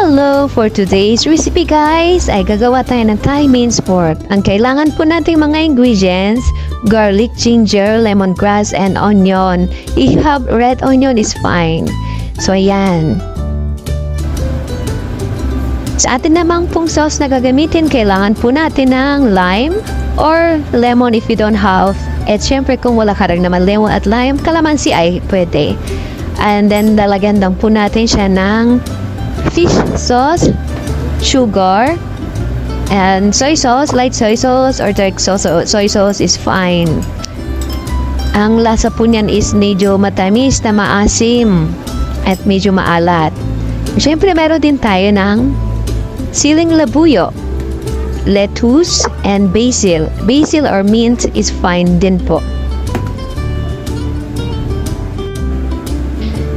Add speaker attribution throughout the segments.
Speaker 1: Hello! For today's recipe guys, ay gagawa tayo ng Thai mince pork. Ang kailangan po nating mga ingredients, garlic, ginger, lemongrass, and onion. If you have red onion is fine. So ayan. Sa atin namang pong sauce na gagamitin, kailangan po natin ng lime or lemon if you don't have. At syempre kung wala ka rin naman lemon at lime, kalamansi ay pwede. And then lalagyan lang po natin siya ng fish sauce, sugar, and soy sauce, light soy sauce or dark sauce. Soy sauce is fine. Ang lasa po niyan is medyo matamis na maasim at medyo maalat. Siyempre meron din tayo ng siling labuyo, lettuce, and basil. Basil or mint is fine din po.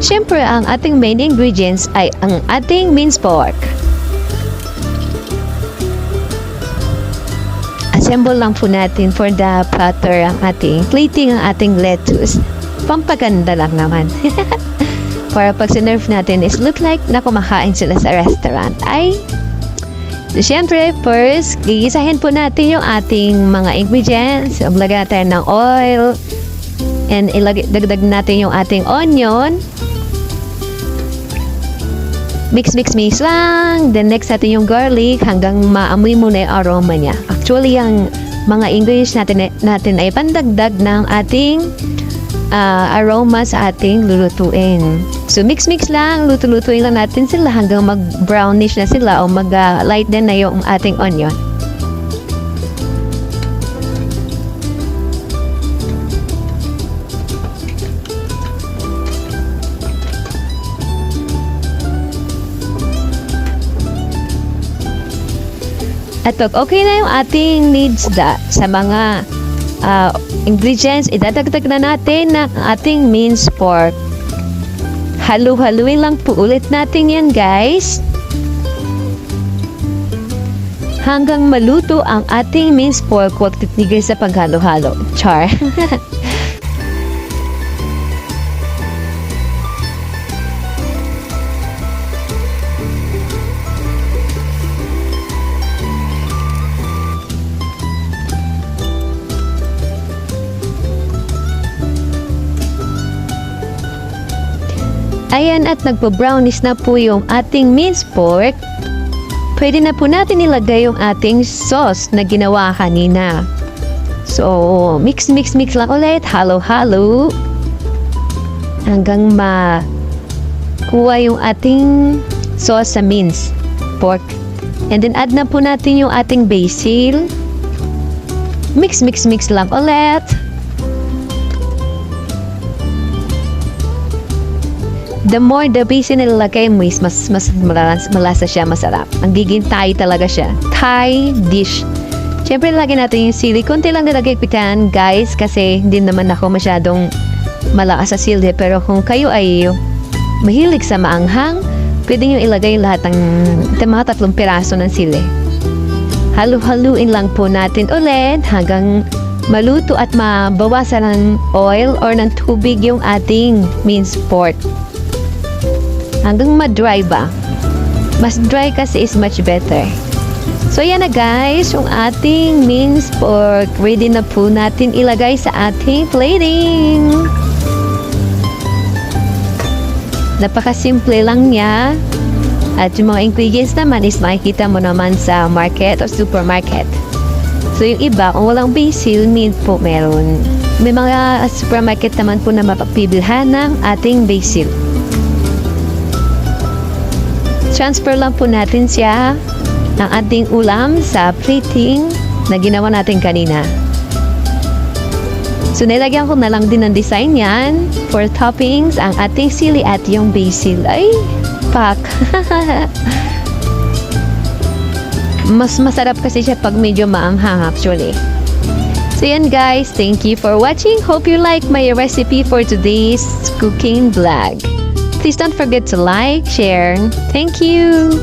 Speaker 1: Siyempre, ang ating main ingredients ay ang ating minced pork. Assemble lang po natin for the platter ang ating plating, ang ating lettuce. Pampaganda lang naman. Para pag sinerve natin is look like na kumakain sila sa restaurant. So, siyempre, first, gigisahin po natin yung ating mga ingredients. Maglagay natin ng oil. And dagdag natin yung ating onion. Mix lang. Then next natin yung garlic hanggang maamoy mo na yung aroma niya. Actually, yung mga ingredients natin ay pandagdag ng ating aroma sa ating lulutuin. So mix lang. Lutuin lang natin sila hanggang mag-brownish na sila o mag-light din na yung ating onion. At pag okay na yung ating needs sa mga ingredients, idadagdag na natin ng ating minced pork. Halu-haluin lang po ulit natin yan guys. Hanggang maluto ang ating minced pork, huwag titigil sa paghalo-halo. Char! Ayan, at nagpo-brownish na po yung ating minced pork. Pwede na po natin ilagay yung ating sauce na ginawa kanina. So, mix lang ulit. Halo-halo. Hanggang makuha yung ating sauce sa minced pork. And then, add na po natin yung ating basil. Mix lang ulit. The more the basil na lalagay mo is mas malasa siya, masarap. Ang giging Thai talaga siya. Thai dish. Siyempre, lagyan natin yung sili. Kunti lang nilagay pitan, guys, kasi hindi naman ako masyadong malakas sa sili. Pero kung kayo ay mahilig sa maanghang, pwede nyo ilagay lahat ng mga 3 piraso ng sili. Halu-haluin lang po natin ulit hanggang maluto at mabawasan ng oil or ng tubig yung ating minced pork. Hanggang ma-dry ba? Mas dry kasi is much better. So yan na guys, yung ating minced pork. Ready na po natin ilagay sa ating plating. Napakasimple lang niya. At yung mga ingredients naman is makikita mo naman sa market o supermarket. So yung iba, kung walang basil, mint po meron. May mga supermarket naman po na mapapibilhan ng ating basil. Transfer lang po natin siya ng ating ulam sa plating na ginawa natin kanina. So, nilagyan ko na lang din ng design yan for toppings ang ating sili at yung basil. Ay, pak! Mas masarap kasi siya pag medyo maanghang actually. So, yan guys. Thank you for watching. Hope you like my recipe for today's cooking vlog. Please don't forget to like, share. Thank you!